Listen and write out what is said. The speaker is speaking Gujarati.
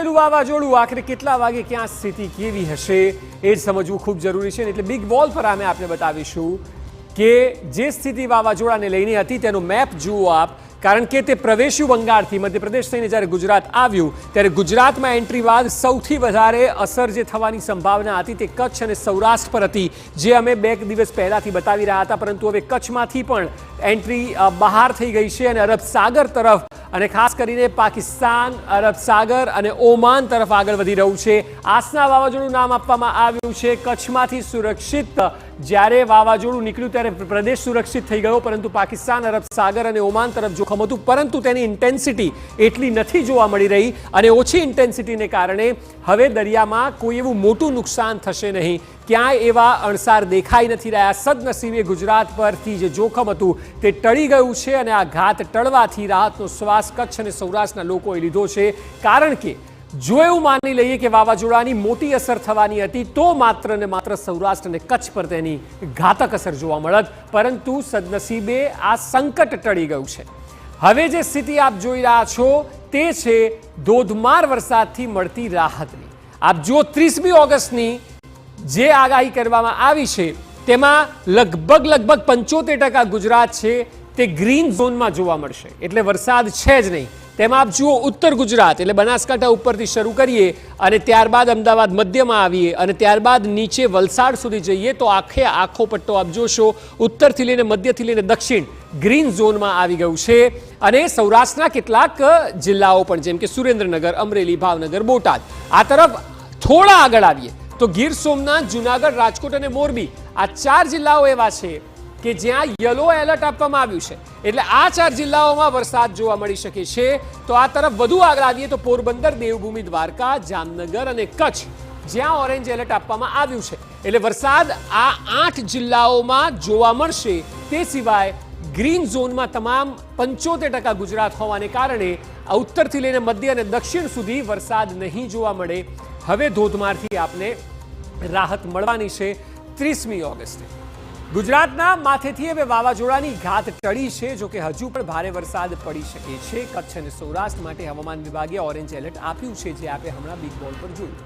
થયેલું વાવાઝોડું આખરે કેટલા વાગે ક્યાં સ્થિતિ કેવી હશે એ જ સમજવું ખૂબ જરૂરી છે. એટલે બિગ બોલ પર અમે આપને બતાવીશું કે જે સ્થિતિ વાવાઝોડાને લઈને હતી તેનો મેપ જુઓ આપ, કારણ કે તે પ્રવેશ્યું બંગાળથી મધ્યપ્રદેશ થઈને જ્યારે ગુજરાત આવ્યું ત્યારે ગુજરાતમાં એન્ટ્રી બાદ સૌથી વધારે અસર જે થવાની સંભાવના હતી તે કચ્છ અને સૌરાષ્ટ્ર પર હતી, જે અમે 2 દિવસ પહેલાથી બતાવી રહ્યા હતા. પરંતુ હવે કચ્છમાંથી પણ એન્ટ્રી બહાર થઈ ગઈ છે અને અરબ સાગર તરફ અને ખાસ કરીને પાકિસ્તાન, અરબ સાગર અને ઓમાન તરફ આગળ વધી રહ્યું છે. આસના વાવાઝોડું નામ આપવામાં આવ્યું છે. કચ્છમાંથી સુરક્ષિત જ્યારે વાવાઝોડું નીકળ્યું ત્યારે પ્રદેશ સુરક્ષિત થઈ ગયો, પરંતુ પાકિસ્તાન, અરબ સાગર અને ઓમાન તરફ જોખમ હતું. પરંતુ તેની ઇન્ટેન્સિટી એટલી નથી જોવા મળી રહી અને ઓછી ઇન્ટેન્સિટીને કારણે હવે દરિયામાં કોઈ એવું મોટું નુકસાન થશે નહીં. ક્યાંય એવા અણસાર દેખાઈ નથી રહ્યા. સદનસીબે ગુજરાત પરથી જે જોખમ હતું તે ટળી ગયું છે અને આ ઘાત ટળવાથી રાહતનો શ્વાસ કચ્છ અને સૌરાષ્ટ્રના લોકોએ લીધો છે. કારણ કે જો એવું માની લઈએ કે વાવાઝોડાની મોટી અસર થવાની હતી તો માત્ર ને માત્ર સૌરાષ્ટ્ર અને કચ્છ પર તેની ઘાતક અસર જોવા મળત, પરંતુ સદનસીબે આ સંકટ ટળી ગયું છે. હવે જે સ્થિતિ આપ જોઈ રહ્યા છો તે છે ધોધમાર વરસાદથી મળતી રાહતની. આપ જો 30મી ઓગસ્ટની જે આગાહી કરવામાં આવી છે તેમાં લગભગ 75% ગુજરાત છે તે ગ્રીન ઝોનમાં જોવા મળશે, એટલે વરસાદ છે જ નહીં. તેમાં આપ જુઓ ઉત્તર ગુજરાત એટલે બનાસકાંઠા ઉપરથી શરૂ કરીએ અને ત્યારબાદ અમદાવાદ મધ્યમાં આવીએ અને ત્યારબાદ નીચે વલસાડ સુધી જઈએ તો આખો પટ્ટો આપ જોશો ઉત્તરથી લઈને મધ્યથી લઈને દક્ષિણ ગ્રીન ઝોનમાં આવી ગયું છે. અને સૌરાષ્ટ્રના કેટલાક જિલ્લાઓ પણ જેમ કે સુરેન્દ્રનગર, અમરેલી, ભાવનગર, બોટાદ આ તરફ થોડા આગળ આવીએ તો ગીર સોમનાથ, જુનાગઢ, રાજકોટ અને મોરબી આ 4 જિલ્લાઓ એવા છે કે જ્યાં યલો એલર્ટ આપવામાં આવ્યું છે. એટલે આ 4 જિલ્લાઓમાં વરસાદ જોવા મળી શકે છે. તો આ તરફ વધુ આગળ આવીએ તો પોરબંદર, દેવભૂમિ દ્વારકા, જામનગર અને કચ્છ જ્યાં ઓરેન્જ એલર્ટ આપવામાં આવ્યું છે. એટલે વરસાદ આ 8 જિલ્લાઓમાં જોવા મળશે. તે સિવાય ગ્રીન ઝોનમાં તમામ 75% ગુજરાત હોવાને કારણે ઉત્તરથી લઈને મધ્ય અને દક્ષિણ સુધી વરસાદ નહીં જોવા મળે. હવે ધોધમારથી આપને રાહત મળવાની છે 30મી ઓગસ્ટે. ગુજરાતના માથેથી હવે વાવાઝોડાની ઘાત ટળી છે, જોકે હજુ પણ ભારે વરસાદ પડી શકે છે. કચ્છ અને સૌરાષ્ટ્ર માટે હવામાન વિભાગે ઓરેન્જ એલર્ટ આપ્યું છે, જે આપણે હમણાં બિગ બોલ પર જોયું.